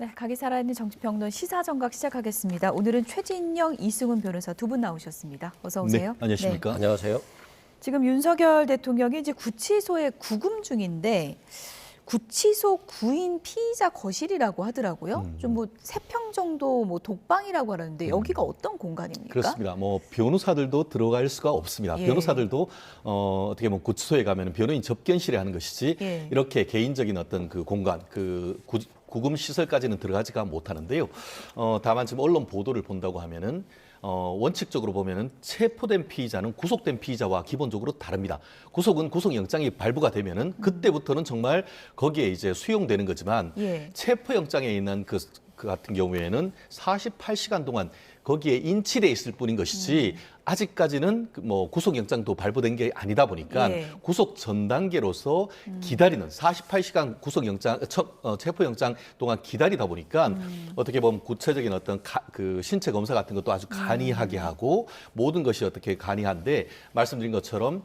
네, 각이 살아있는 정치평론 시사정각 시작하겠습니다. 오늘은 최진영, 이승훈 변호사 두 분 나오셨습니다. 어서 오세요. 네, 안녕하십니까? 네. 안녕하세요. 지금 윤석열 대통령이 이제 구치소에 구금 중인데 구치소 구인 피의자 거실이라고 하더라고요. 좀 뭐 3평 정도 뭐 독방이라고 하는데 여기가 어떤 공간입니까? 그렇습니다. 뭐 변호사들도 들어갈 수가 없습니다. 예. 변호사들도 어떻게 보면 구치소에 가면 변호인 접견실에 하는 것이지 예. 이렇게 개인적인 어떤 그 공간, 구금 시설까지는 들어가지가 못하는데요. 다만 지금 언론 보도를 본다고 하면은 원칙적으로 보면은 체포된 피의자는 구속된 피의자와 기본적으로 다릅니다. 구속은 구속영장이 발부가 되면은 그때부터는 정말 거기에 이제 수용되는 거지만 예. 체포영장에 있는 그 같은 경우에는 48시간 동안 거기에 인출돼 있을 뿐인 것이지 아직까지는 뭐 구속영장도 발부된 게 아니다 보니까 예. 구속 전 단계로서 기다리는 48시간 구속영장, 체포영장 동안 기다리다 보니까 어떻게 보면 구체적인 어떤 그 신체 검사 같은 것도 아주 간이하게 하고 모든 것이 어떻게 간이한데 말씀드린 것처럼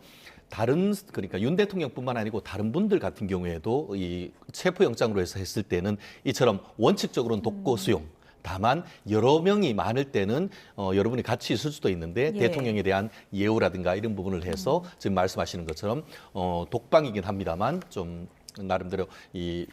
그러니까 윤 대통령뿐만 아니고 다른 분들 같은 경우에도 이 체포영장으로 해서 했을 때는 이처럼 원칙적으로는 독고 수용. 다만 여러 명이 많을 때는 여러분이 같이 있을 수도 있는데 예. 대통령에 대한 예우라든가 이런 부분을 해서 지금 말씀하시는 것처럼 독방이긴 합니다만 좀 나름대로 이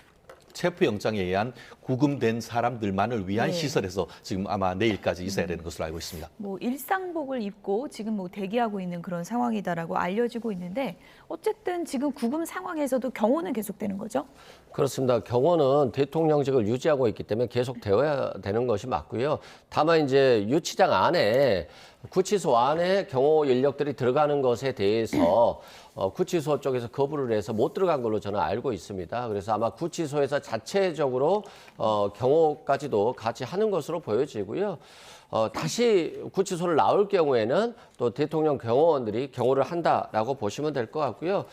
체포영장에 의한 구금된 사람들만을 위한 네. 시설에서 지금 아마 내일까지 있어야 되는 것으로 알고 있습니다. 뭐 일상복을 입고 지금 뭐 대기하고 있는 그런 상황이다라고 알려지고 있는데 어쨌든 지금 구금 상황에서도 경호는 계속되는 거죠? 그렇습니다. 경호는 대통령직을 유지하고 있기 때문에 계속 되어야 되는 것이 맞고요. 다만 이제 유치장 안에 구치소 안에 경호 인력들이 들어가는 것에 대해서 구치소 쪽에서 거부를 해서 못 들어간 걸로 저는 알고 있습니다. 그래서 아마 구치소에서 자체적으로 경호까지도 같이 하는 것으로 보여지고요. 다시 구치소를 나올 경우에는 또 대통령 경호원들이 경호를 한다라고 보시면 될 것 같고요.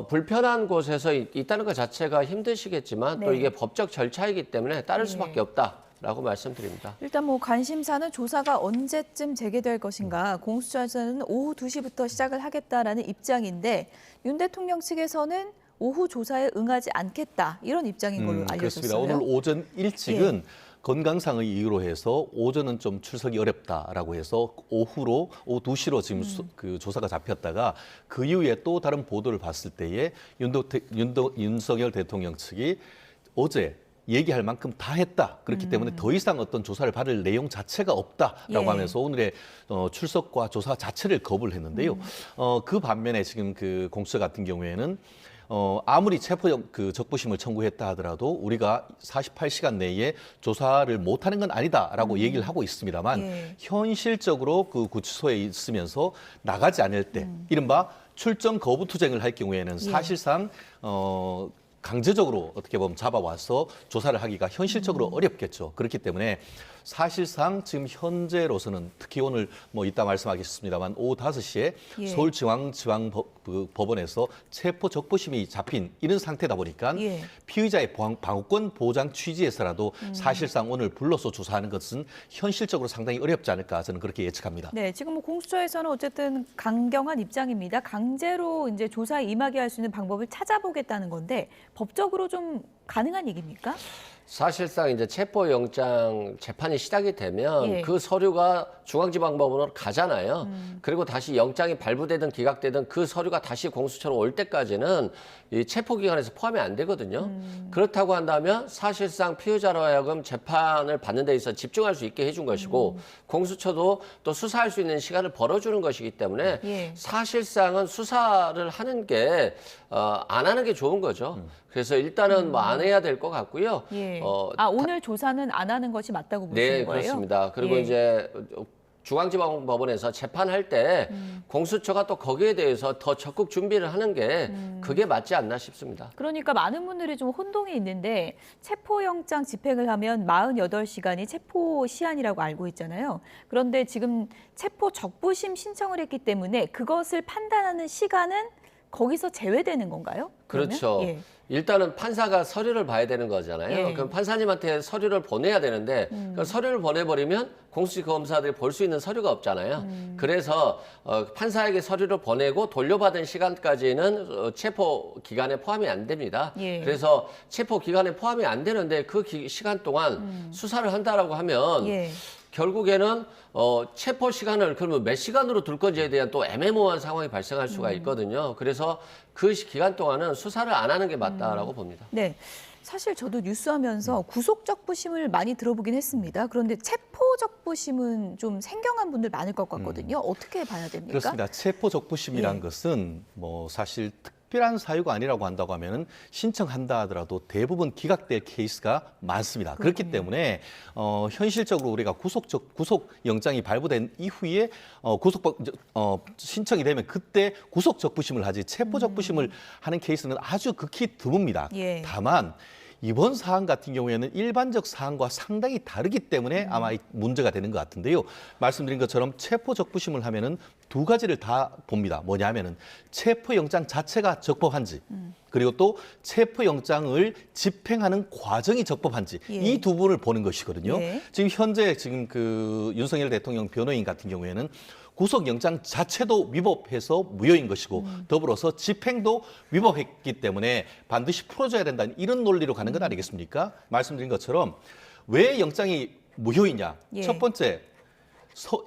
불편한 곳에서 있다는 것 자체가 힘드시겠지만 또 네. 이게 법적 절차이기 때문에 따를 수밖에 없다라고 말씀드립니다. 일단 뭐 관심사는 조사가 언제쯤 재개될 것인가. 공수처에서는 오후 2시부터 시작을 하겠다라는 입장인데 윤 대통령 측에서는 오후 조사에 응하지 않겠다 이런 입장인 걸로 알려졌어요. 그렇습니다. 오늘 오전 일찍은 건강상의 이유로 해서 오전은 좀 출석이 어렵다라고 해서 오후 2시로 지금 그 조사가 잡혔다가 그 이후에 또 다른 보도를 봤을 때에 윤석열 대통령 측이 어제 얘기할 만큼 다 했다. 그렇기 때문에 더 이상 어떤 조사를 받을 내용 자체가 없다라고 하면서 오늘의 출석과 조사 자체를 거부를 했는데요. 그 반면에 지금 그 공수처 같은 경우에는 아무리 적부심을 청구했다 하더라도 우리가 48시간 내에 조사를 못하는 건 아니다라고 얘기를 하고 있습니다만 현실적으로 그 구치소에 있으면서 나가지 않을 때 이른바 출정 거부 투쟁을 할 경우에는 사실상 강제적으로 어떻게 보면 잡아와서 조사를 하기가 현실적으로 어렵겠죠. 그렇기 때문에 사실상 지금 현재로서는 특히 오늘 뭐 이따 말씀하겠습니다만 오후 5시에 서울중앙지방법원에서 체포 적부심이 잡힌 이런 상태다 보니까 피의자의 방어권 보장 취지에서라도 사실상 오늘 불러서 조사하는 것은 현실적으로 상당히 어렵지 않을까 저는 그렇게 예측합니다. 네, 지금 뭐 공수처에서는 어쨌든 강경한 입장입니다. 강제로 이제 조사에 임하게 할 수 있는 방법을 찾아보겠다는 건데 법적으로 좀 가능한 얘기입니까? 사실상 이제 체포영장 재판이 시작이 되면 그 서류가 중앙지방법원으로 가잖아요. 그리고 다시 영장이 발부되든 기각되든 그 서류가 다시 공수처로 올 때까지는 이 체포기간에서 포함이 안 되거든요. 그렇다고 한다면 사실상 피의자로 하여금 재판을 받는 데 있어서 집중할 수 있게 해준 것이고 공수처도 또 수사할 수 있는 시간을 벌어주는 것이기 때문에 사실상은 수사를 하는 게 안 하는 게 좋은 거죠. 그래서 일단은 뭐 안 해야 될 것 같고요. 오늘 조사는 안 하는 것이 맞다고 보시는 네, 거예요? 그렇습니다. 그리고 이제 중앙지방법원에서 재판할 때 공수처가 또 거기에 대해서 더 적극 준비를 하는 게 그게 맞지 않나 싶습니다. 그러니까 많은 분들이 좀 혼동이 있는데 체포영장 집행을 하면 48시간이 체포 시한이라고 알고 있잖아요. 그런데 지금 체포 적부심 신청을 했기 때문에 그것을 판단하는 시간은 거기서 제외되는 건가요? 그러면? 그렇죠. 일단은 판사가 서류를 봐야 되는 거잖아요. 예. 그럼 판사님한테 서류를 보내야 되는데 그 서류를 보내버리면 공수처 검사들이 볼 수 있는 서류가 없잖아요. 그래서 판사에게 서류를 보내고 돌려받은 시간까지는 체포 기간에 포함이 안 됩니다. 예. 그래서 체포 기간에 포함이 안 되는데 그 시간 동안 수사를 한다라고 하면 예. 결국에는 체포 시간을 그러면 몇 시간으로 둘 건지에 대한 또 애매모호한 상황이 발생할 수가 있거든요. 그래서 그 기간 동안은 수사를 안 하는 게 맞다라고 봅니다. 네. 사실 저도 뉴스하면서 구속적부심을 많이 들어보긴 했습니다. 그런데 체포적부심은 좀 생경한 분들 많을 것 같거든요. 어떻게 봐야 됩니까? 그렇습니다. 체포적부심이란 예. 것은 뭐 사실 특별한 사유가 아니라고 한다고 하면은 신청한다 하더라도 대부분 기각될 케이스가 많습니다. 그렇기 때문에 현실적으로 우리가 구속 영장이 발부된 이후에 신청이 되면 그때 구속적부심을 하지 체포적부심을 하는 케이스는 아주 극히 드뭅니다. 예. 다만 이번 사안 같은 경우에는 일반적 사안과 상당히 다르기 때문에 아마 문제가 되는 것 같은데요. 말씀드린 것처럼 체포적부심을 하면은 두 가지를 다 봅니다. 뭐냐면은 체포영장 자체가 적법한지 그리고 또 체포영장을 집행하는 과정이 적법한지 예. 이 두 부분을 보는 것이거든요. 예. 지금 현재 그 윤석열 대통령 변호인 같은 경우에는 구속영장 자체도 위법해서 무효인 것이고 더불어서 집행도 위법했기 때문에 반드시 풀어줘야 된다는 이런 논리로 가는 것 아니겠습니까? 말씀드린 것처럼 왜 영장이 무효이냐? 예. 첫 번째,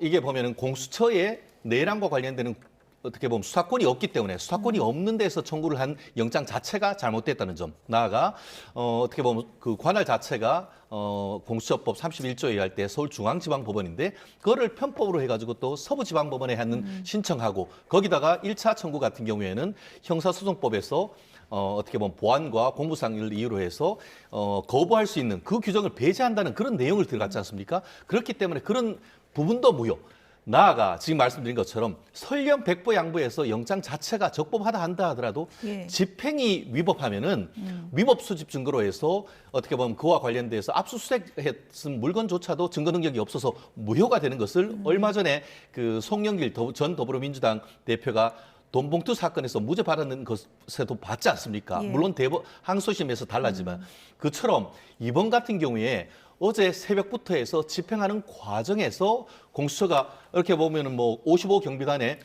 이게 보면은 공수처의 내란과 관련되는 어떻게 보면 수사권이 없기 때문에 수사권이 없는 데서 청구를 한 영장 자체가 잘못됐다는 점. 나아가 어떻게 보면 그 관할 자체가 공수처법 31조에 의할 때 서울중앙지방법원인데 그거를 편법으로 해가지고 또 서부지방법원에 하는 신청하고 거기다가 1차 청구 같은 경우에는 형사소송법에서 어떻게 보면 보안과 공무상을 이유로 해서 거부할 수 있는 그 규정을 배제한다는 그런 내용을 들어갔지 않습니까? 그렇기 때문에 그런 부분도 무효. 나아가 지금 말씀드린 것처럼 설령 백보 양보해서 영장 자체가 적법하다 한다 하더라도 예. 집행이 위법하면은 위법 수집 증거로 해서 어떻게 보면 그와 관련돼서 압수수색했은 물건조차도 증거 능력이 없어서 무효가 되는 것을 얼마 전에 그 송영길 전 더불어민주당 대표가 돈봉투 사건에서 무죄 받았는 것에도 봤지 않습니까? 예. 물론 항소심에서 달라지만 그처럼 이번 같은 경우에 어제 새벽부터 해서 집행하는 과정에서 공수처가 이렇게 보면은 뭐 55 경비단에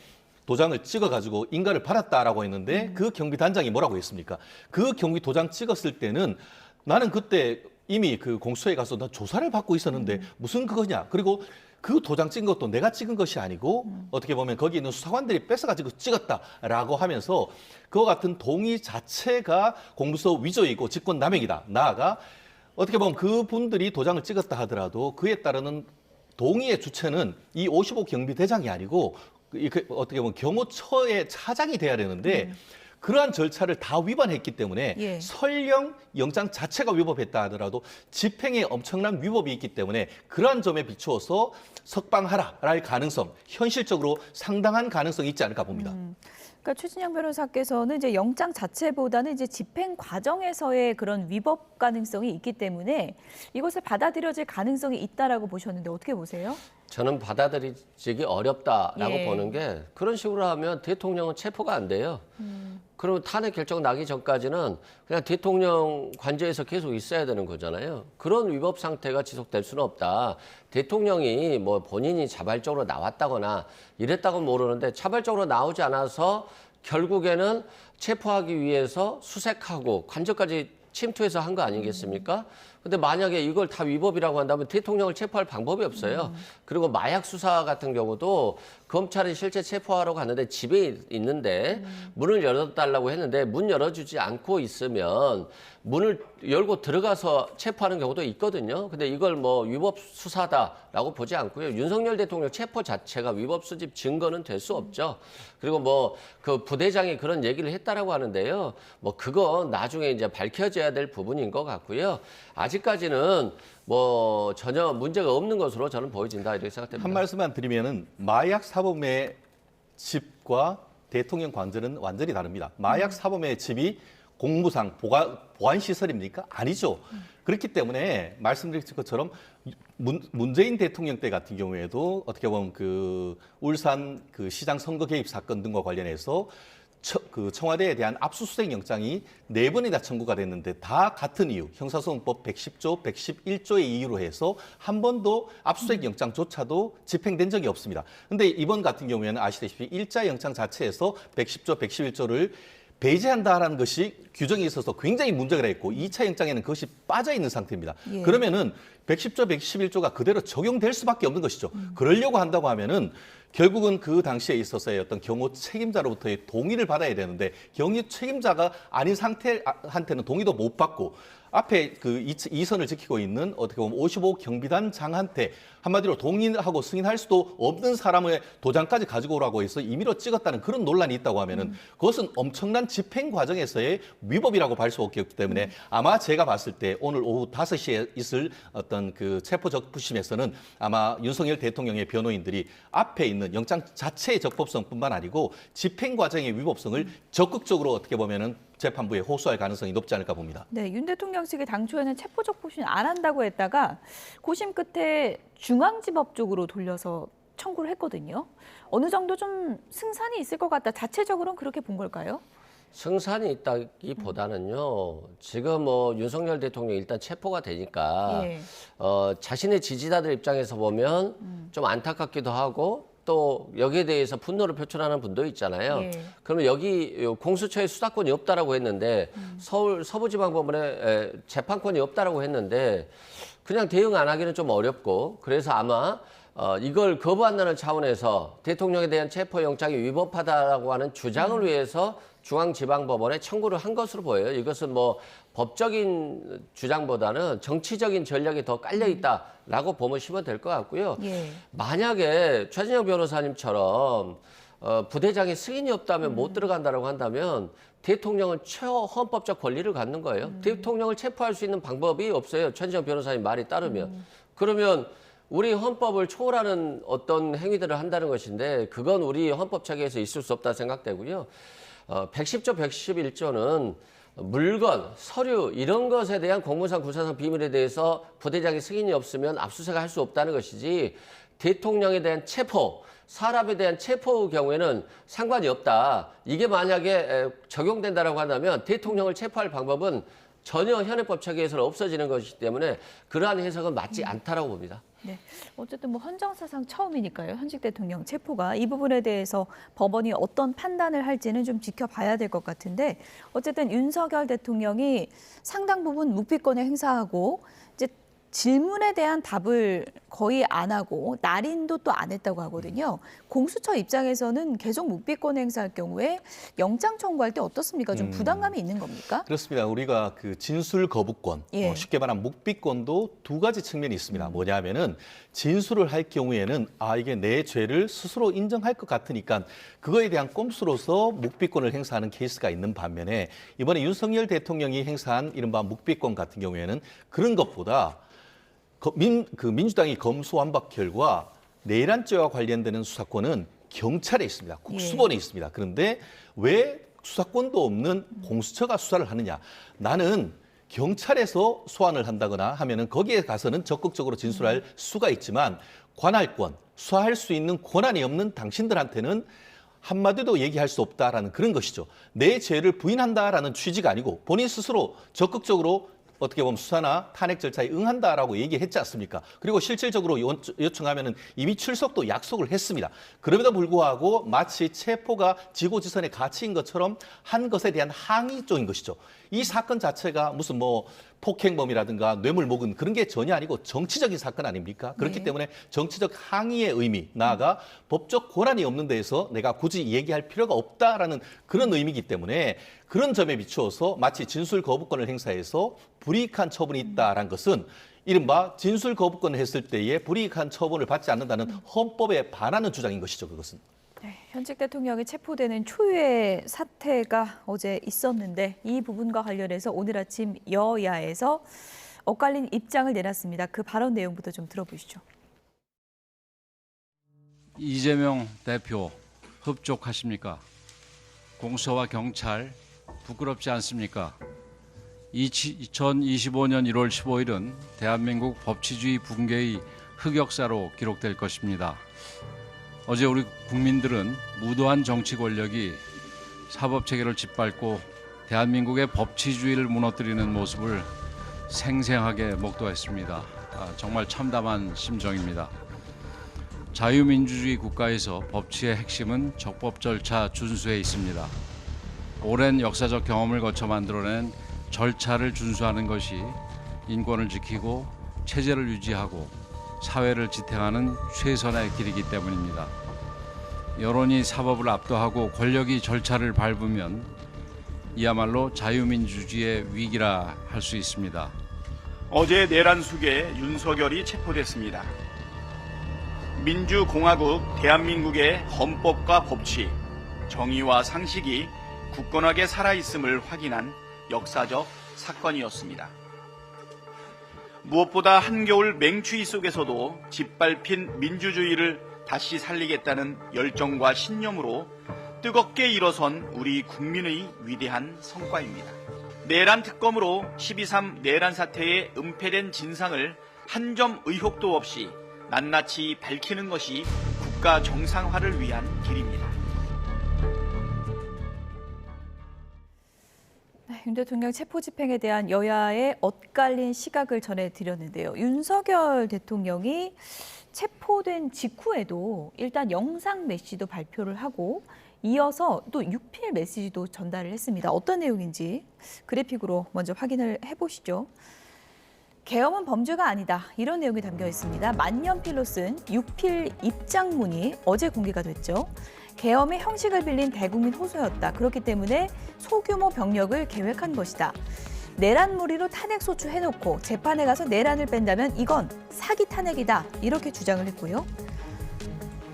도장을 찍어가지고 인가를 받았다라고 했는데 그 경비단장이 뭐라고 했습니까? 그 경비 도장 찍었을 때는 나는 그때 이미 그 공수처에 가서 나 조사를 받고 있었는데 무슨 그거냐? 그리고 그 도장 찍은 것도 내가 찍은 것이 아니고 어떻게 보면 거기 있는 수사관들이 뺏어가지고 찍었다라고 하면서 그와 같은 동의 자체가 공무서 위조이고 직권남용이다. 나아가 어떻게 보면 그분들이 도장을 찍었다 하더라도 그에 따르는 동의의 주체는 이 55 경비대장이 아니고 어떻게 보면 경호처의 차장이 돼야 되는데 그러한 절차를 다 위반했기 때문에 예. 설령 영장 자체가 위법했다 하더라도 집행에 엄청난 위법이 있기 때문에 그러한 점에 비추어서 석방하라랄 가능성, 현실적으로 상당한 가능성이 있지 않을까 봅니다. 그러니까 최진영 변호사께서는 이제 영장 자체보다는 이제 집행 과정에서의 그런 위법 가능성이 있기 때문에 이것을 받아들여질 가능성이 있다라고 보셨는데 어떻게 보세요? 저는 받아들이기 어렵다라고 예. 보는 게 그런 식으로 하면 대통령은 체포가 안 돼요. 그러면 탄핵 결정 나기 전까지는 그냥 대통령 관저에서 계속 있어야 되는 거잖아요. 그런 위법 상태가 지속될 수는 없다. 대통령이 뭐 본인이 자발적으로 나왔다거나 이랬다고는 모르는데 자발적으로 나오지 않아서 결국에는 체포하기 위해서 수색하고 관저까지 침투해서 한 거 아니겠습니까? 근데 만약에 이걸 다 위법이라고 한다면 대통령을 체포할 방법이 없어요. 그리고 마약 수사 같은 경우도 검찰이 실제 체포하러 갔는데 집에 있는데 문을 열어달라고 했는데 문 열어주지 않고 있으면 문을 열고 들어가서 체포하는 경우도 있거든요. 근데 이걸 뭐 위법 수사다라고 보지 않고요. 윤석열 대통령 체포 자체가 위법 수집 증거는 될 수 없죠. 그리고 뭐 그 부대장이 그런 얘기를 했다라고 하는데요. 뭐 그건 나중에 이제 밝혀져야 될 부분인 것 같고요. 아직까지는 뭐 전혀 문제가 없는 것으로 저는 보여진다 이렇게 생각됩니다. 한 말씀만 드리면은 마약 사범의 집과 대통령 관저는 완전히 다릅니다. 마약 사범의 집이 공무상 보안 시설입니까? 아니죠. 그렇기 때문에 말씀드린 것처럼 문재인 대통령 때 같은 경우에도 어떻게 보면 그 울산 그 시장 선거 개입 사건 등과 관련해서 청와대에 대한 압수수색 영장이 4번이나 청구가 됐는데 다 같은 이유, 형사소송법 110조, 111조의 이유로 해서 한 번도 압수수색 영장조차도 집행된 적이 없습니다. 근데 이번 같은 경우에는 아시다시피 1차 영장 자체에서 110조, 111조를 배제한다라는 것이 규정이 있어서 굉장히 문제가 있고 2차 영장에는 그것이 빠져 있는 상태입니다. 예. 그러면은 110조, 111조가 그대로 적용될 수밖에 없는 것이죠. 그러려고 한다고 하면은 결국은 그 당시에 있어서의 어떤 경호 책임자로부터의 동의를 받아야 되는데 경위 책임자가 아닌 상태한테는 동의도 못 받고 앞에 그 이선을 지키고 있는 어떻게 보면 55 경비단 장한테 한마디로 동의하고 승인할 수도 없는 사람의 도장까지 가지고 오라고 해서 임의로 찍었다는 그런 논란이 있다고 하면은 그것은 엄청난 집행 과정에서의 위법이라고 볼 수 없기 때문에 아마 제가 봤을 때 오늘 오후 5시에 있을 어떤 그 체포 적부심에서는 아마 윤석열 대통령의 변호인들이 앞에 있는 영장 자체의 적법성뿐만 아니고 집행 과정의 위법성을 적극적으로 어떻게 보면은 재판부에 호소할 가능성이 높지 않을까 봅니다. 네, 윤 대통령 측이 당초에는 체포적 부심 안 한다고 했다가 고심 끝에 중앙지법 쪽으로 돌려서 청구를 했거든요. 어느 정도 좀 승산이 있을 것 같다. 자체적으로는 그렇게 본 걸까요? 승산이 있다기보다는요. 지금 뭐 윤석열 대통령이 일단 체포가 되니까 예. 자신의 지지자들 입장에서 보면 좀 안타깝기도 하고 또 여기에 대해서 분노를 표출하는 분도 있잖아요. 예. 그러면 여기 공수처에 수사권이 없다라고 했는데 서울 서부지방법원에 재판권이 없다라고 했는데 그냥 대응 안 하기는 좀 어렵고 그래서 아마 이걸 거부한다는 차원에서 대통령에 대한 체포영장이 위법하다라고 하는 주장을 위해서 중앙지방법원에 청구를 한 것으로 보여요. 이것은 뭐 법적인 주장보다는 정치적인 전략이 더 깔려 있다라고 보시면 될 것 같고요. 예. 만약에 최진영 변호사님처럼 부대장이 승인이 없다면 못 들어간다라고 한다면 대통령은 최헌법적 권리를 갖는 거예요. 대통령을 체포할 수 있는 방법이 없어요. 최진영 변호사님 말이 따르면. 그러면 우리 헌법을 초월하는 어떤 행위들을 한다는 것인데 그건 우리 헌법 체계에서 있을 수 없다 생각되고요. 110조, 111조는 물건, 서류 이런 것에 대한 공무상 구사상 비밀에 대해서 부대장의 승인이 없으면 압수수색을 할 수 없다는 것이지 대통령에 대한 체포, 사람에 대한 체포의 경우에는 상관이 없다. 이게 만약에 적용된다라고 한다면 대통령을 체포할 방법은 전혀 현행법 체계에서는 없어지는 것이기 때문에 그러한 해석은 맞지 않다라고 봅니다. 네, 어쨌든 뭐 헌정사상 처음이니까요. 현직 대통령 체포가 이 부분에 대해서 법원이 어떤 판단을 할지는 좀 지켜봐야 될 것 같은데 어쨌든 윤석열 대통령이 상당 부분 묵비권을 행사하고 이제 질문에 대한 답을 거의 안 하고 날인도 또 안 했다고 하거든요. 공수처 입장에서는 계속 묵비권 행사할 경우에 영장 청구할 때 어떻습니까? 좀 부담감이 있는 겁니까? 그렇습니다. 우리가 그 진술 거부권, 예. 쉽게 말하면 묵비권도 두 가지 측면이 있습니다. 뭐냐면은 진술을 할 경우에는 이게 내 죄를 스스로 인정할 것 같으니까 그거에 대한 꼼수로서 묵비권을 행사하는 케이스가 있는 반면에 이번에 윤석열 대통령이 행사한 이른바 묵비권 같은 경우에는 그런 것보다 민주당이 검수완박 결과 내란죄와 관련되는 수사권은 경찰에 있습니다. 국수본에 있습니다. 그런데 왜 수사권도 없는 공수처가 수사를 하느냐? 나는 경찰에서 소환을 한다거나 하면은 거기에 가서는 적극적으로 진술할 수가 있지만 관할권, 수사할 수 있는 권한이 없는 당신들한테는 한마디도 얘기할 수 없다라는 그런 것이죠. 내 죄를 부인한다라는 취지가 아니고 본인 스스로 적극적으로 어떻게 보면 수사나 탄핵 절차에 응한다라고 얘기했지 않습니까? 그리고 실질적으로 요청하면은 이미 출석도 약속을 했습니다. 그럼에도 불구하고 마치 체포가 지고지선의 가치인 것처럼 한 것에 대한 항의 쪽인 것이죠. 이 사건 자체가 무슨 뭐 폭행범이라든가 뇌물목은 그런 게 전혀 아니고 정치적인 사건 아닙니까? 그렇기 때문에 정치적 항의의 의미, 나아가 법적 권한이 없는 데에서 내가 굳이 얘기할 필요가 없다라는 그런 의미이기 때문에 그런 점에 비추어서 마치 진술 거부권을 행사해서 불이익한 처분이 있다라는 것은 이른바 진술 거부권을 했을 때에 불이익한 처분을 받지 않는다는 헌법에 반하는 주장인 것이죠, 그것은. 네, 현직 대통령이 체포되는 초유의 사태가 어제 있었는데 이 부분과 관련해서 오늘 아침 여야에서 엇갈린 입장을 내놨습니다. 그 발언 내용부터 좀 들어보시죠. 이재명 대표 흡족하십니까? 공수처와 경찰 부끄럽지 않습니까? 2025년 1월 15일은 대한민국 법치주의 붕괴의 흑역사로 기록될 것입니다. 어제 우리 국민들은 무도한 정치 권력이 사법체계를 짓밟고 대한민국의 법치주의를 무너뜨리는 모습을 생생하게 목도했습니다. 정말 참담한 심정입니다. 자유민주주의 국가에서 법치의 핵심은 적법 절차 준수에 있습니다. 오랜 역사적 경험을 거쳐 만들어낸 절차를 준수하는 것이 인권을 지키고 체제를 유지하고 사회를 지탱하는 최선의 길이기 때문입니다. 여론이 사법을 압도하고 권력이 절차를 밟으면 이야말로 자유민주주의의 위기라 할 수 있습니다. 어제 내란 속에 윤석열이 체포됐습니다. 민주공화국 대한민국의 헌법과 법치, 정의와 상식이 굳건하게 살아있음을 확인한 역사적 사건이었습니다. 무엇보다 한겨울 맹추위 속에서도 짓밟힌 민주주의를 다시 살리겠다는 열정과 신념으로 뜨겁게 일어선 우리 국민의 위대한 성과입니다. 내란 특검으로 12.3 내란 사태의 은폐된 진상을 한 점 의혹도 없이 낱낱이 밝히는 것이 국가 정상화를 위한 길입니다. 윤 대통령 체포 집행에 대한 여야의 엇갈린 시각을 전해드렸는데요. 윤석열 대통령이 체포된 직후에도 일단 영상 메시지도 발표를 하고 이어서 또 6필 메시지도 전달을 했습니다. 어떤 내용인지 그래픽으로 먼저 확인을 해보시죠. 계엄은 범죄가 아니다. 이런 내용이 담겨 있습니다. 만년필로 쓴 6필 입장문이 어제 공개가 됐죠. 계엄의 형식을 빌린 대국민 호소였다. 그렇기 때문에 소규모 병력을 계획한 것이다. 내란 무리로 탄핵 소추해놓고 재판에 가서 내란을 뺀다면 이건 사기 탄핵이다. 이렇게 주장을 했고요.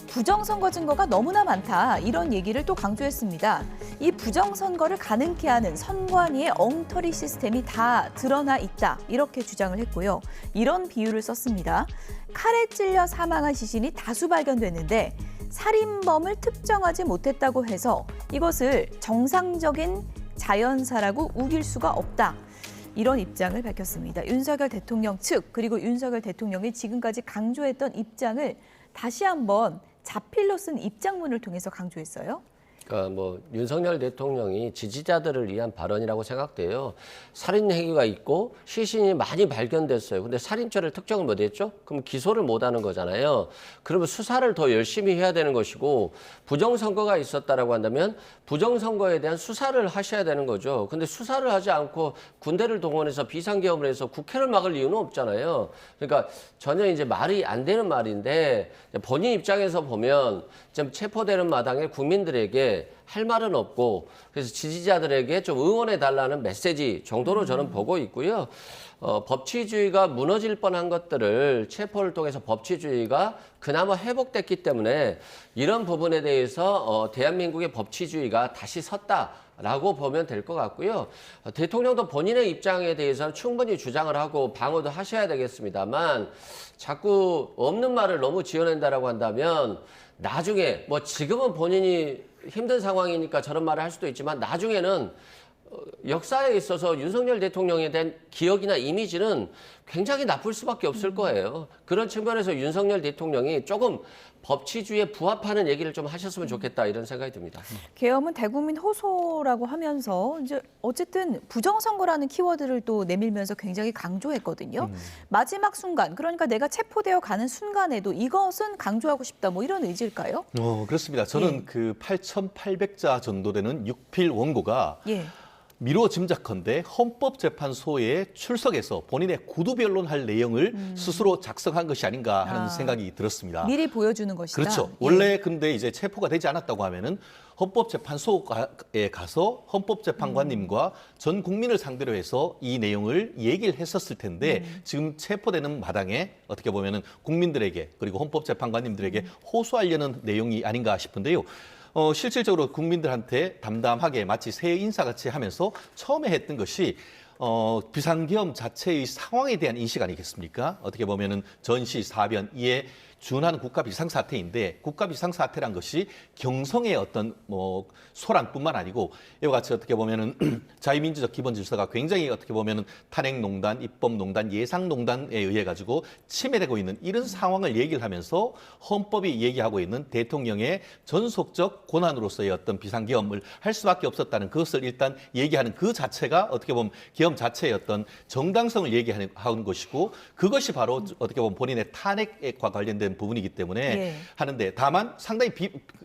부정선거 증거가 너무나 많다. 이런 얘기를 또 강조했습니다. 이 부정선거를 가능케 하는 선관위의 엉터리 시스템이 다 드러나 있다. 이렇게 주장을 했고요. 이런 비유를 썼습니다. 칼에 찔려 사망한 시신이 다수 발견됐는데 살인범을 특정하지 못했다고 해서 이것을 정상적인 자연사라고 우길 수가 없다. 이런 입장을 밝혔습니다. 윤석열 대통령 측 그리고 윤석열 대통령이 지금까지 강조했던 입장을 다시 한번 자필로 쓴 입장문을 통해서 강조했어요. 그러니까 뭐 윤석열 대통령이 지지자들을 위한 발언이라고 생각돼요. 살인 행위가 있고 시신이 많이 발견됐어요. 근데 살인죄를 특정을 못했죠? 그럼 기소를 못하는 거잖아요. 그러면 수사를 더 열심히 해야 되는 것이고 부정선거가 있었다라고 한다면 부정선거에 대한 수사를 하셔야 되는 거죠. 근데 수사를 하지 않고 군대를 동원해서 비상계엄을 해서 국회를 막을 이유는 없잖아요. 그러니까 전혀 이제 말이 안 되는 말인데 본인 입장에서 보면 좀 체포되는 마당에 국민들에게 할 말은 없고 그래서 지지자들에게 좀 응원해달라는 메시지 정도로 저는 보고 있고요. 법치주의가 무너질 뻔한 것들을 체포를 통해서 법치주의가 그나마 회복됐기 때문에 이런 부분에 대해서 대한민국의 법치주의가 다시 섰다라고 보면 될 것 같고요. 대통령도 본인의 입장에 대해서는 충분히 주장을 하고 방어도 하셔야 되겠습니다만 자꾸 없는 말을 너무 지어낸다라고 한다면 나중에 뭐 지금은 본인이 힘든 상황이니까 저런 말을 할 수도 있지만 나중에는 역사에 있어서 윤석열 대통령에 대한 기억이나 이미지는 굉장히 나쁠 수밖에 없을 거예요. 그런 측면에서 윤석열 대통령이 조금 법치주의에 부합하는 얘기를 좀 하셨으면 좋겠다 이런 생각이 듭니다. 계엄은 대국민 호소라고 하면서 이제 어쨌든 부정선거라는 키워드를 또 내밀면서 굉장히 강조했거든요. 마지막 순간, 그러니까 내가 체포되어 가는 순간에도 이것은 강조하고 싶다. 뭐 이런 의지일까요? 그렇습니다. 저는 그 8,800자 정도 되는 6필 원고가 예. 미뤄 짐작컨대 헌법재판소에 출석해서 본인의 구두 변론할 내용을 스스로 작성한 것이 아닌가 하는 생각이 들었습니다. 미리 보여주는 것이다. 그렇죠. 예. 원래 근데 이제 체포가 되지 않았다고 하면은 헌법재판소에 가서 헌법재판관님과 전 국민을 상대로 해서 이 내용을 얘기를 했었을 텐데 지금 체포되는 마당에 어떻게 보면은 국민들에게 그리고 헌법재판관님들에게 호소하려는 내용이 아닌가 싶은데요. 실질적으로 국민들한테 담담하게 마치 새 인사같이 하면서 처음에 했던 것이 비상계엄 자체의 상황에 대한 인식 아니겠습니까? 어떻게 보면은 전시, 사변, 이에 준하는 국가 비상사태인데 국가 비상사태란 것이 경성의 어떤 뭐 소란뿐만 아니고 이와 같이 어떻게 보면은 자유민주적 기본 질서가 굉장히 어떻게 보면은 탄핵농단, 입법농단, 예상농단에 의해 가지고 침해되고 있는 이런 상황을 얘기를 하면서 헌법이 얘기하고 있는 대통령의 전속적 권한으로서의 어떤 비상계엄을 할 수밖에 없었다는 그것을 일단 얘기하는 그 자체가 어떻게 보면 계엄 자체의 어떤 정당성을 얘기하는 것이고 그것이 바로 어떻게 보면 본인의 탄핵과 관련된 부분이기 때문에 예. 하는데 다만 상당히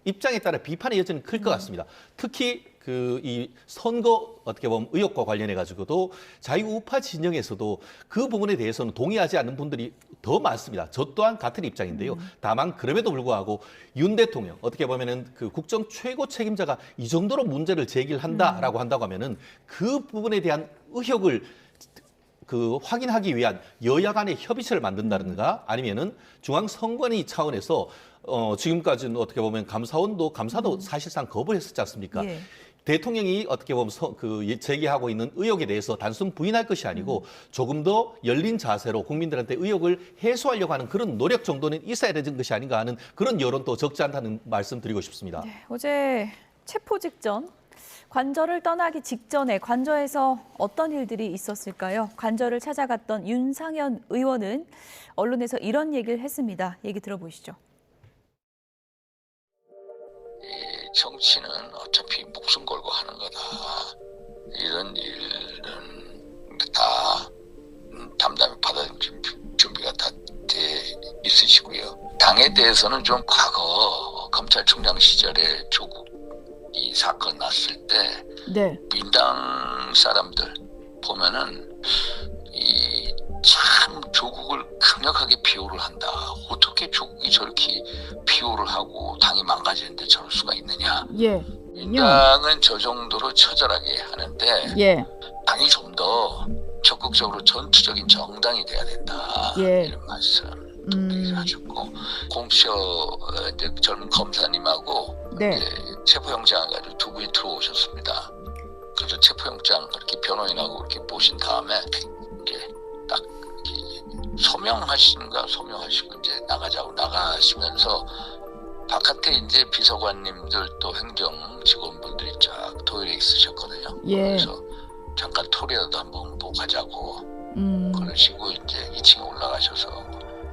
입장에 따라 비판의 여지는 클 것 같습니다. 특히 이 선거 어떻게 보면 의혹과 관련해 가지고도 자유우파 진영에서도 그 부분에 대해서는 동의하지 않는 분들이 더 많습니다. 저 또한 같은 입장인데요. 다만 그럼에도 불구하고 윤 대통령 어떻게 보면은 그 국정 최고 책임자가 이 정도로 문제를 제기를 한다라고 한다고 하면은 그 부분에 대한 의혹을 확인하기 위한 여야 간의 협의체를 만든다든가 아니면은 중앙선관위 차원에서 지금까지는 어떻게 보면 감사도 사실상 거부했었지 않습니까? 예. 대통령이 어떻게 보면 제기하고 있는 의혹에 대해서 단순 부인할 것이 아니고 조금 더 열린 자세로 국민들한테 의혹을 해소하려고 하는 그런 노력 정도는 있어야 되는 것이 아닌가 하는 그런 여론도 적지 않다는 말씀 드리고 싶습니다. 네, 어제 체포 직전 관저를 떠나기 직전에 관저에서 어떤 일들이 있었을까요? 관저를 찾아갔던 윤상현 의원은 언론에서 이런 얘기를 했습니다. 얘기 들어보시죠. 정치는 어차피 목숨 걸고 하는 거다. 이런 일은 다 담담히 받아들일 준비가 다 돼 있으시고요. 당에 대해서는 좀 과거 검찰총장 시절에 조국 이 사건 났을 때 네. 민당 사람들 보면은 참 조국을 강력하게 비호를 한다. 어떻게 조국이 저렇게 비호를 하고 당이 망가지는데 저럴 수가 있느냐. 예. 민당은 저 정도로 처절하게 하는데 예. 당이 좀 더 적극적으로 전투적인 정당이 돼야 된다. 예. 이런 말씀 얘기를 하셨고 공수처 젊은 검사님하고 네. 체포영장 가지고 두 분이 들어오셨습니다. 그래서 체포영장 그렇게 변호인하고 그렇게 보신 다음에 이제 딱 소명하시고 이제 나가자고 나가시면서 바깥에 이제 비서관님들 또 행정 직원분들이 쫙 도일에 있으셨거든요. 예. 그래서 잠깐 토리라도 한번 보고 가자고 그러시고 이제 2층에 올라가셔서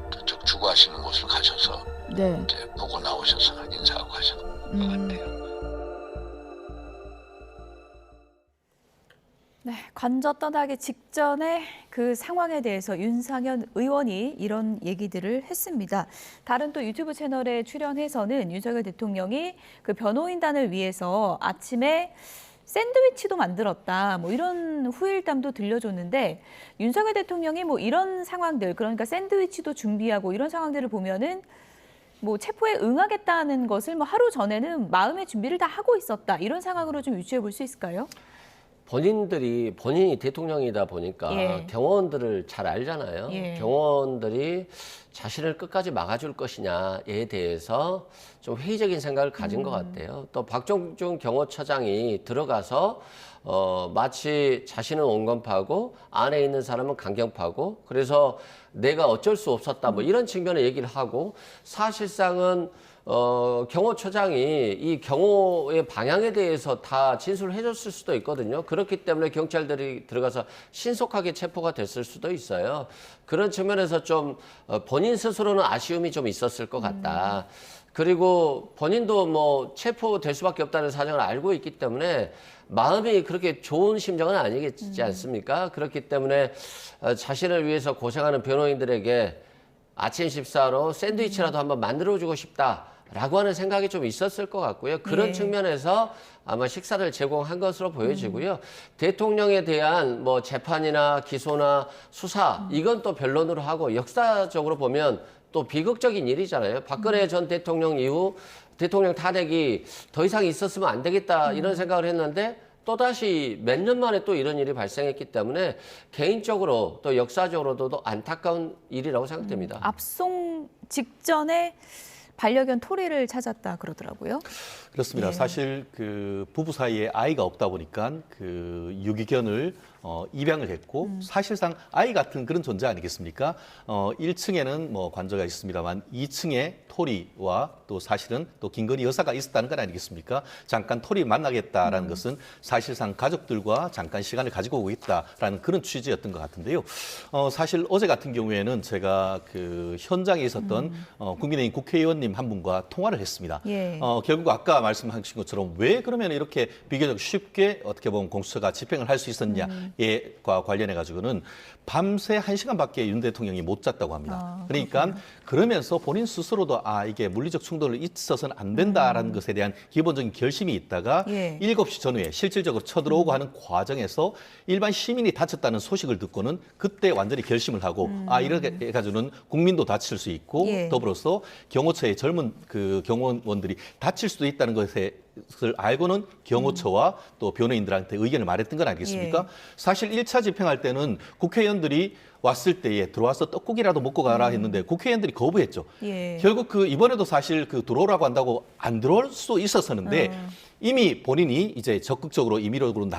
저쪽 주거하시는 곳을 가셔서 네. 이제 보고 나오셔서 인사하고 가신 것 같아요. 네, 관저 떠나기 직전에 그 상황에 대해서 윤상현 의원이 이런 얘기들을 했습니다. 다른 또 유튜브 채널에 출연해서는 윤석열 대통령이 그 변호인단을 위해서 아침에 샌드위치도 만들었다. 뭐 이런 후일담도 들려줬는데 윤석열 대통령이 뭐 이런 상황들, 그러니까 샌드위치도 준비하고 이런 상황들을 보면은 뭐 체포에 응하겠다는 것을 뭐 하루 전에는 마음의 준비를 다 하고 있었다. 이런 상황으로 좀 유추해 볼 수 있을까요? 본인이 대통령이다 보니까 예. 경호원들을 잘 알잖아요. 예. 경호원들이 자신을 끝까지 막아줄 것이냐에 대해서 좀 회의적인 생각을 가진 것 같아요. 또 박종준 경호처장이 들어가서 마치 자신은 온건파고 안에 있는 사람은 강경파고 그래서 내가 어쩔 수 없었다 뭐 이런 측면의 얘기를 하고 사실상은 경호처장이 이 경호의 방향에 대해서 다 진술을 해줬을 수도 있거든요. 그렇기 때문에 경찰들이 들어가서 신속하게 체포가 됐을 수도 있어요. 그런 측면에서 좀 본인 스스로는 아쉬움이 좀 있었을 것 같다. 그리고 본인도 뭐 체포될 수밖에 없다는 사정을 알고 있기 때문에 마음이 그렇게 좋은 심정은 아니겠지 않습니까? 그렇기 때문에 자신을 위해서 고생하는 변호인들에게 아침 식사로 샌드위치라도 한번 만들어주고 싶다라고 하는 생각이 좀 있었을 것 같고요. 그런 네. 측면에서 아마 식사를 제공한 것으로 보여지고요. 대통령에 대한 뭐 재판이나 기소나 수사 이건 또 변론으로 하고 역사적으로 보면 또 비극적인 일이잖아요. 박근혜 전 대통령 이후 대통령 탄핵이 더 이상 있었으면 안 되겠다 이런 생각을 했는데 또다시 몇 년 만에 또 이런 일이 발생했기 때문에 개인적으로 또 역사적으로도 또 안타까운 일이라고 생각됩니다. 압송 직전에 반려견 토리를 찾았다 그러더라고요. 그렇습니다. 예. 사실 그 부부 사이에 아이가 없다 보니까 그 유기견을 입양을 했고 사실상 아이 같은 그런 존재 아니겠습니까? 1층에는 뭐 관저가 있습니다만 2층에 토리와 또 사실은 또 김건희 여사가 있었다는 건 아니겠습니까? 잠깐 토리 만나겠다라는 것은 사실상 가족들과 잠깐 시간을 가지고 오고 있다라는 그런 취지였던 것 같은데요. 사실 어제 같은 경우에는 제가 그 현장에 있었던 국민의힘 국회의원님 한 분과 통화를 했습니다. 예. 결국 아까 말씀하신 것처럼 왜 그러면 이렇게 비교적 쉽게 어떻게 보면 공수처가 집행을 할 수 있었냐에과 관련해 가지고는 밤새 1시간밖에 윤 대통령이 못 잤다고 합니다. 그러니까 그러면서 본인 스스로도 이게 물리적 충돌이 있어서는 안 된다라는 것에 대한 기본적인 결심이 있다가 예. 7시 전후에 실질적으로 쳐들어오고 하는 과정에서 일반 시민이 다쳤다는 소식을 듣고는 그때 완전히 결심을 하고 이렇게 해가지고는 국민도 다칠 수 있고 예. 더불어서 경호처의 젊은 그 경호원들이 다칠 수도 있다는 것을 알고는 경호처와 또 변호인들한테 의견을 말했던 건 아니겠습니까? 예. 사실 1차 집행할 때는 국회의원들이 왔을 때에 들어와서 떡국이라도 먹고 가라 했는데 국회의원들이 거부했죠. 예. 결국 그 이번에도 사실 그 들어오라고 한다고 안 들어올 수 있었었는데 이미 본인이 이제 적극적으로 임의적으로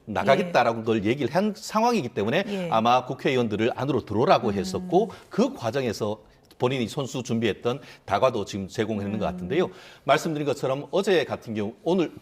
나가겠다라고 걸 얘기를 한 상황이기 때문에 예. 아마 국회의원들을 안으로 들어오라고 했었고 그 과정에서 본인이 손수 준비했던 다과도 지금 제공했는 것 같은데요. 말씀드린 것처럼 어제 같은 경우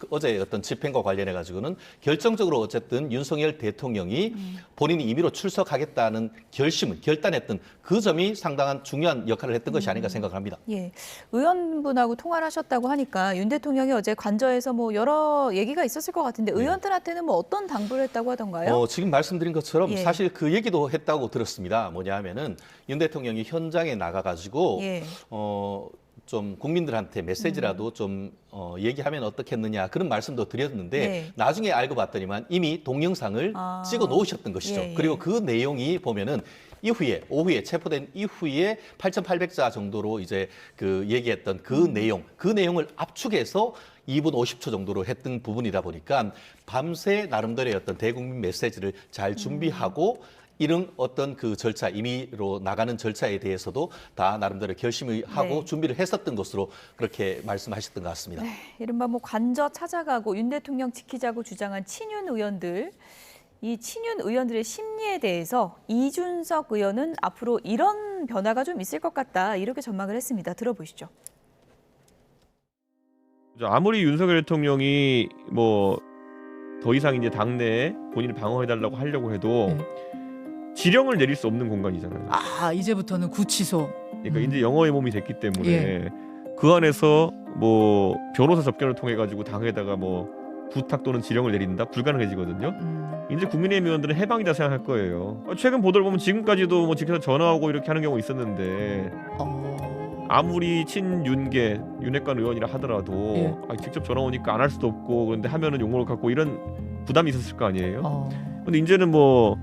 어제 어떤 집행과 관련해 가지고는 결정적으로 어쨌든 윤석열 대통령이 본인이 임의로 출석하겠다는 결단했던 그 점이 상당한 중요한 역할을 했던 것이 아닌가 생각합니다. 예, 의원분하고 통화를 하셨다고 하니까 윤 대통령이 어제 관저에서 뭐 여러 얘기가 있었을 것 같은데 의원들한테는 뭐 어떤 당부를 했다고 하던가요? 지금 말씀드린 것처럼 예. 사실 그 얘기도 했다고 들었습니다. 뭐냐면은 윤 대통령이 현장에 나가가지고 예. 좀 국민들한테 메시지라도 좀 얘기하면 어떻겠느냐 그런 말씀도 드렸는데 네. 나중에 알고 봤더니만 이미 동영상을 찍어 놓으셨던 것이죠. 예, 예. 그리고 그 내용이 보면은 이후에 오후에 체포된 이후에 8,800자 정도로 이제 그 얘기했던 그 내용을 압축해서 2분 50초 정도로 했던 부분이다 보니까 밤새 나름대로의 어떤 대국민 메시지를 잘 준비하고 이런 어떤 그 절차, 임의로 나가는 절차에 대해서도 다 나름대로 결심을 하고 네. 준비를 했었던 것으로 그렇게 말씀하셨던 것 같습니다. 네, 이른바 뭐 관저 찾아가고 윤 대통령 지키자고 주장한 친윤 의원들, 이 친윤 의원들의 심리에 대해서 이준석 의원은 앞으로 이런 변화가 좀 있을 것 같다 이렇게 전망을 했습니다. 들어보시죠. 아무리 윤석열 대통령이 뭐 더 이상 이제 당내에 본인을 방어해달라고 하려고 해도 지령을 내릴 수 없는 공간이잖아요. 이제부터는 구치소. 그러니까 이제 영어의 몸이 됐기 때문에 예. 그 안에서 뭐 변호사 접견을 통해 가지고 당에다가 뭐 부탁 또는 지령을 내린다 불가능해지거든요. 이제 국민의힘 의원들은 해방이다 생각할 거예요. 최근 보도를 보면 지금까지도 뭐 직접 전화 오고 이렇게 하는 경우 있었는데 아무리 친윤계 윤핵관 의원이라 하더라도 예. 직접 전화 오니까 안 할 수도 없고 그런데 하면은 욕먹을 것 같고 이런 부담이 있었을 거 아니에요. 근데 이제는 뭐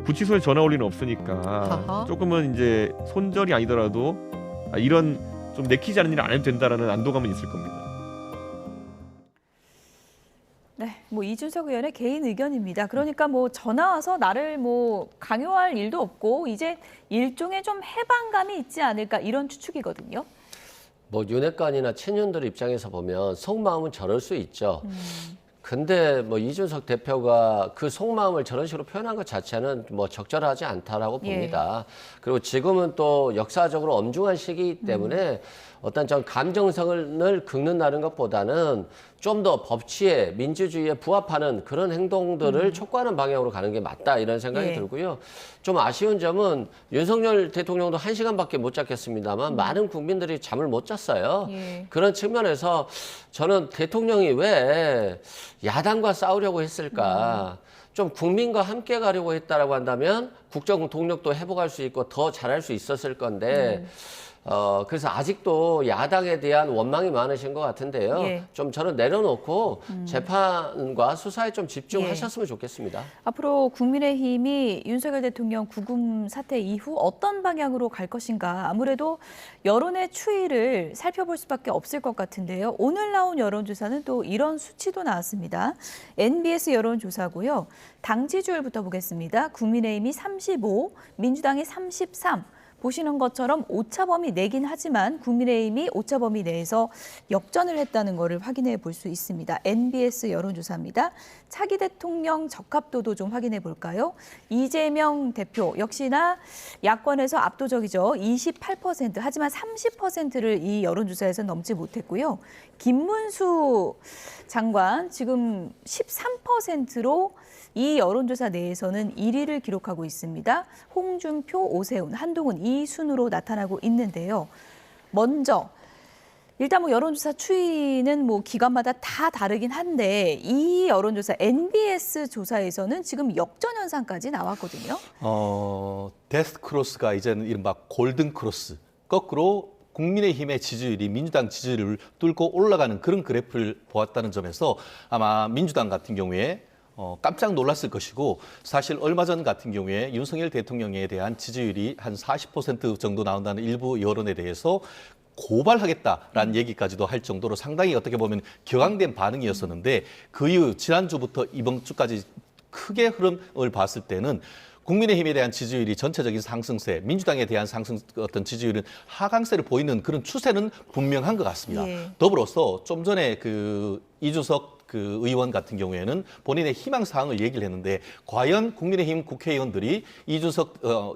구치소에 전화 올 리는 없으니까 하하. 조금은 이제 손절이 아니더라도 이런 좀 내키지 않은 일을 안 해도 된다라는 안도감은 있을 겁니다. 네, 뭐 이준석 의원의 개인 의견입니다. 그러니까 뭐 전화 와서 나를 뭐 강요할 일도 없고 이제 일종의 좀 해방감이 있지 않을까 이런 추측이거든요. 뭐 윤핵관이나 친윤들 입장에서 보면 속마음은 저럴 수 있죠. 근데 뭐 이준석 대표가 그 속마음을 저런 식으로 표현한 것 자체는 뭐 적절하지 않다라고 봅니다. 그리고 지금은 또 역사적으로 엄중한 시기이기 때문에 어떤 좀 감정성을 긁는다는 것보다는 좀 더 법치에 민주주의에 부합하는 그런 행동들을 촉구하는 방향으로 가는 게 맞다 이런 생각이 예. 들고요. 좀 아쉬운 점은 윤석열 대통령도 1시간밖에 못 잤겠습니다만 많은 국민들이 잠을 못 잤어요. 예. 그런 측면에서 저는 대통령이 왜 야당과 싸우려고 했을까? 좀 국민과 함께 가려고 했다라고 한다면 국정 동력도 회복할 수 있고 더 잘할 수 있었을 건데 그래서 아직도 야당에 대한 원망이 많으신 것 같은데요. 예. 좀 저는 내려놓고 재판과 수사에 좀 집중하셨으면 좋겠습니다. 앞으로 국민의힘이 윤석열 대통령 구금 사태 이후 어떤 방향으로 갈 것인가 아무래도 여론의 추이를 살펴볼 수밖에 없을 것 같은데요. 오늘 나온 여론조사는 또 이런 수치도 나왔습니다. NBS 여론조사고요. 당 지지율부터 보겠습니다. 국민의힘이 35, 민주당이 33, 보시는 것처럼 오차범위 내긴 하지만 국민의힘이 오차범위 내에서 역전을 했다는 것을 확인해 볼 수 있습니다. NBS 여론조사입니다. 차기 대통령 적합도도 좀 확인해 볼까요? 이재명 대표 역시나 야권에서 압도적이죠. 28%. 하지만 30%를 이 여론조사에서 넘지 못했고요. 김문수 장관 지금 13%로 이 여론조사 내에서는 1위를 기록하고 있습니다. 홍준표, 오세훈, 한동훈 이 순으로 나타나고 있는데요. 먼저 일단 뭐 여론조사 추이는 뭐 기관마다 다 다르긴 한데 이 여론조사 NBS 조사에서는 지금 역전 현상까지 나왔거든요. 데스 크로스가 이제는 이른바 골든 크로스. 거꾸로 국민의힘의 지지율이 민주당 지지율을 뚫고 올라가는 그런 그래프를 보았다는 점에서 아마 민주당 같은 경우에 깜짝 놀랐을 것이고 사실 얼마 전 같은 경우에 윤석열 대통령에 대한 지지율이 한 40% 정도 나온다는 일부 여론에 대해서 고발하겠다라는 얘기까지도 할 정도로 상당히 어떻게 보면 격앙된 반응이었었는데 그 이후 지난주부터 이번 주까지 크게 흐름을 봤을 때는 국민의힘에 대한 지지율이 전체적인 상승세, 민주당에 대한 어떤 지지율은 하강세를 보이는 그런 추세는 분명한 것 같습니다. 예. 더불어서 좀 전에 그 이준석 그 의원 같은 경우에는 본인의 희망 사항을 얘기를 했는데 과연 국민의힘 국회의원들이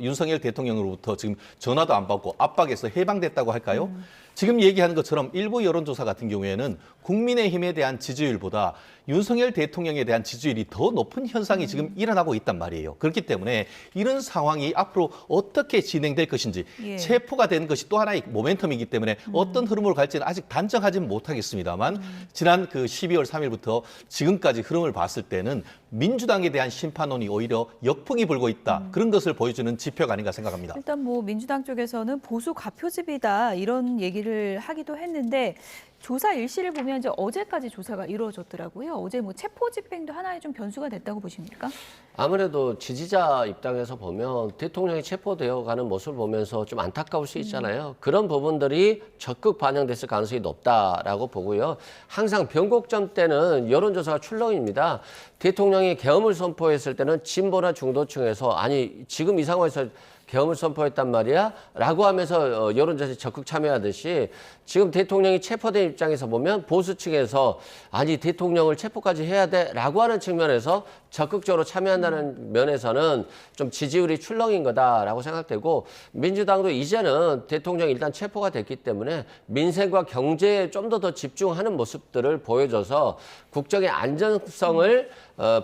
윤석열 대통령으로부터 지금 전화도 안 받고 압박에서 해방됐다고 할까요? 지금 얘기하는 것처럼 일부 여론조사 같은 경우에는 국민의힘에 대한 지지율보다 윤석열 대통령에 대한 지지율이 더 높은 현상이 지금 일어나고 있단 말이에요. 그렇기 때문에 이런 상황이 앞으로 어떻게 진행될 것인지 예. 체포가 된 것이 또 하나의 모멘텀이기 때문에 어떤 흐름으로 갈지는 아직 단정하지는 못하겠습니다만 지난 그 12월 3일부터 지금까지 흐름을 봤을 때는 민주당에 대한 심판론이 오히려 역풍이 불고 있다. 그런 것을 보여주는 지표가 아닌가 생각합니다. 일단 뭐 민주당 쪽에서는 보수 가표집이다 이런 얘기를 하기도 했는데 조사 일시를 보면 이제 어제까지 조사가 이루어졌더라고요. 어제 뭐 체포 집행도 하나의 좀 변수가 됐다고 보십니까? 아무래도 지지자 입장에서 보면 대통령이 체포되어 가는 모습을 보면서 좀 안타까울 수 있잖아요. 그런 부분들이 적극 반영됐을 가능성이 높다라고 보고요. 항상 변곡점 때는 여론조사가 출렁입니다. 대통령이 계엄을 선포했을 때는 진보나 중도층에서 아니 지금 이 상황에서 계엄을 선포했단 말이야? 라고 하면서 여론조사에 적극 참여하듯이 지금 대통령이 체포된 입장에서 보면 보수 측에서 아니 대통령을 체포까지 해야 돼? 라고 하는 측면에서 적극적으로 참여한다는 면에서는 좀 지지율이 출렁인 거다라고 생각되고 민주당도 이제는 대통령이 일단 체포가 됐기 때문에 민생과 경제에 좀 더 집중하는 모습들을 보여줘서 국정의 안정성을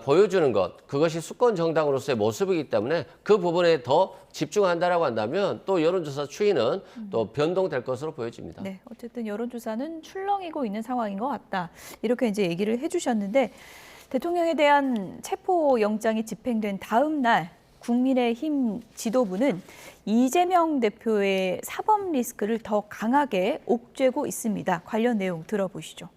보여주는 것, 그것이 수권 정당으로서의 모습이기 때문에 그 부분에 더 집중한다라고 한다면 또 여론조사 추이는 또 변동될 것으로 보여집니다. 네, 어쨌든 여론조사는 출렁이고 있는 상황인 것 같다. 이렇게 이제 얘기를 해주셨는데 대통령에 대한 체포 영장이 집행된 다음 날 국민의힘 지도부는 이재명 대표의 사법 리스크를 더 강하게 옥죄고 있습니다. 관련 내용 들어보시죠.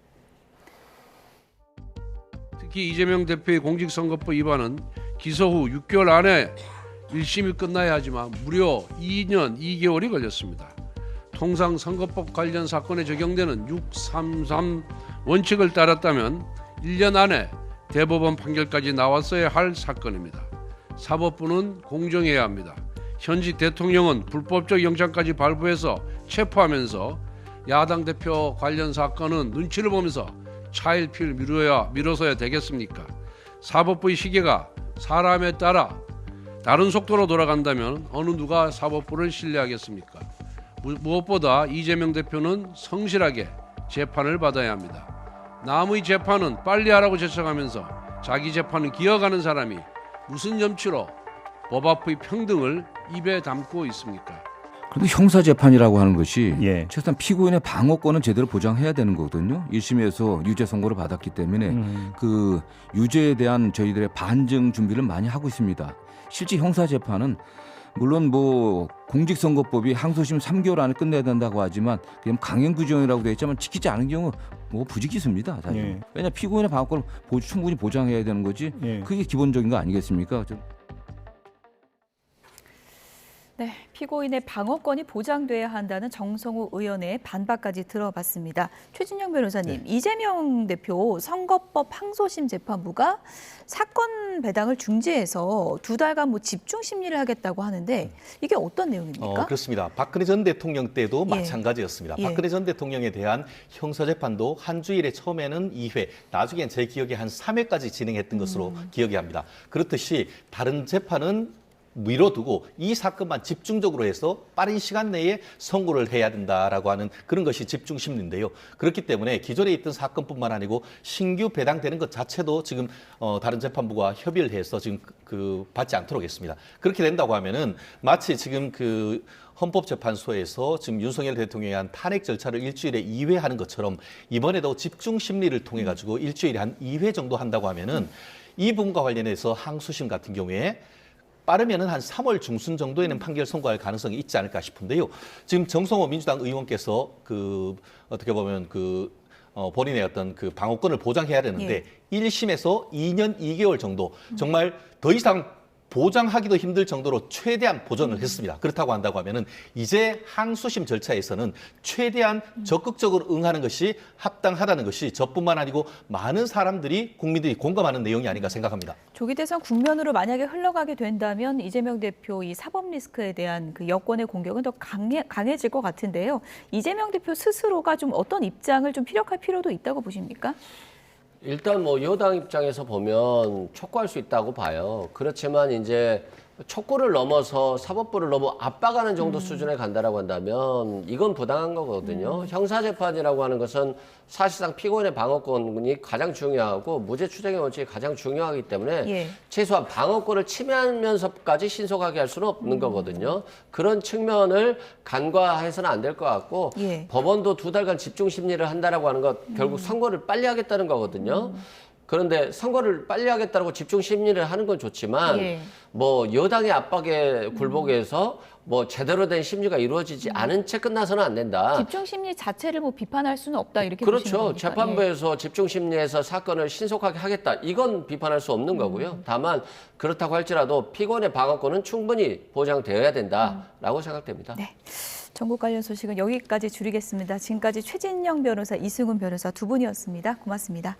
특히 이재명 대표의 공직선거법 위반은 기소 후 6개월 안에 1심이 끝나야 하지만 무려 2년 2개월이 걸렸습니다. 통상 선거법 관련 사건에 적용되는 633 원칙을 따랐다면 1년 안에 대법원 판결까지 나왔어야 할 사건입니다. 사법부는 공정해야 합니다. 현직 대통령은 불법적 영장까지 발부해서 체포하면서 야당 대표 관련 사건은 눈치를 보면서 차일피일 미뤄서야 되겠습니까? 사법부의 시계가 사람에 따라 다른 속도로 돌아간다면 어느 누가 사법부를 신뢰하겠습니까? 무엇보다 이재명 대표는 성실하게 재판을 받아야 합니다. 남의 재판은 빨리 하라고 제청하면서 자기 재판은 기어가는 사람이 무슨 염치로 법 앞의 평등을 입에 담고 있습니까? 그런데 형사재판이라고 하는 것이 예. 최소한 피고인의 방어권은 제대로 보장해야 되는 거거든요. 1심에서 유죄 선고를 받았기 때문에 그 유죄에 대한 저희들의 반증 준비를 많이 하고 있습니다. 실제 형사재판은 물론 뭐 공직선거법이 항소심 3개월 안에 끝내야 된다고 하지만 그냥 강행구형이라고 되어 있지만 지키지 않은 경우 뭐 부지기수입니다. 사실. 예. 왜냐 피고인의 방어권을 충분히 보장해야 되는 거지 예. 그게 기본적인 거 아니겠습니까? 네, 피고인의 방어권이 보장돼야 한다는 정성호 의원의 반박까지 들어봤습니다. 최진영 변호사님, 이재명 대표 선거법 항소심 재판부가 사건 배당을 중지해서 2달간 뭐 집중 심리를 하겠다고 하는데 이게 어떤 내용입니까? 그렇습니다. 박근혜 전 대통령 때도 예. 마찬가지였습니다. 예. 박근혜 전 대통령에 대한 형사재판도 한 주일에 처음에는 2회, 나중엔 제 기억에 한 3회까지 진행했던 것으로 기억이 합니다. 그렇듯이 다른 재판은 미뤄두고 이 사건만 집중적으로 해서 빠른 시간 내에 선고를 해야 된다라고 하는 그런 것이 집중 심리인데요. 그렇기 때문에 기존에 있던 사건뿐만 아니고 신규 배당되는 것 자체도 지금 다른 재판부가 협의를 해서 지금 받지 않도록 했습니다. 그렇게 된다고 하면은 마치 지금 헌법재판소에서 지금 윤석열 대통령에 대한 탄핵 절차를 일주일에 2회 하는 것처럼 이번에도 집중 심리를 통해 가지고 일주일에 한 2회 정도 한다고 하면은 이 부분과 관련해서 항소심 같은 경우에 빠르면은 한 3월 중순 정도에는 판결 선고할 가능성이 있지 않을까 싶은데요. 지금 정성호 민주당 의원께서 어떻게 보면 본인의 어떤 방어권을 보장해야 되는데 1심에서 2년 2개월 정도 정말 더 이상 보장하기도 힘들 정도로 최대한 보전을 했습니다. 그렇다고 한다고 하면은 이제 항소심 절차에서는 최대한 적극적으로 응하는 것이 합당하다는 것이 저뿐만 아니고 많은 사람들이 국민들이 공감하는 내용이 아닌가 생각합니다. 조기 대선 국면으로 만약에 흘러가게 된다면 이재명 대표 이 사법 리스크에 대한 그 여권의 공격은 더 강해질 것 같은데요. 이재명 대표 스스로가 좀 어떤 입장을 좀 피력할 필요도 있다고 보십니까? 일단 뭐 여당 입장에서 보면 촉구할 수 있다고 봐요. 그렇지만 이제 촉구를 넘어서 사법부를 너무 압박하는 정도 수준에 간다라고 한다면 이건 부당한 거거든요. 형사재판이라고 하는 것은 사실상 피고인의 방어권이 가장 중요하고 무죄 추정의 원칙이 가장 중요하기 때문에 최소한 방어권을 침해하면서까지 신속하게 할 수는 없는 거거든요. 그런 측면을 간과해서는 안 될 것 같고 법원도 2달간 집중 심리를 한다라고 하는 것 결국 선고를 빨리 하겠다는 거거든요. 그런데 선거를 빨리 하겠다고 집중 심리를 하는 건 좋지만 뭐 여당의 압박에 굴복해서 뭐 제대로 된 심리가 이루어지지 않은 채 끝나서는 안 된다. 집중 심리 자체를 뭐 비판할 수는 없다 이렇게 보시는 그렇죠. 겁니까? 재판부에서 집중 심리에서 사건을 신속하게 하겠다. 이건 비판할 수 없는 거고요. 다만 그렇다고 할지라도 피고인의 방어권은 충분히 보장되어야 된다라고 생각됩니다. 네. 전국 관련 소식은 여기까지 줄이겠습니다. 지금까지 최진영 변호사, 이승훈 변호사 두 분이었습니다. 고맙습니다.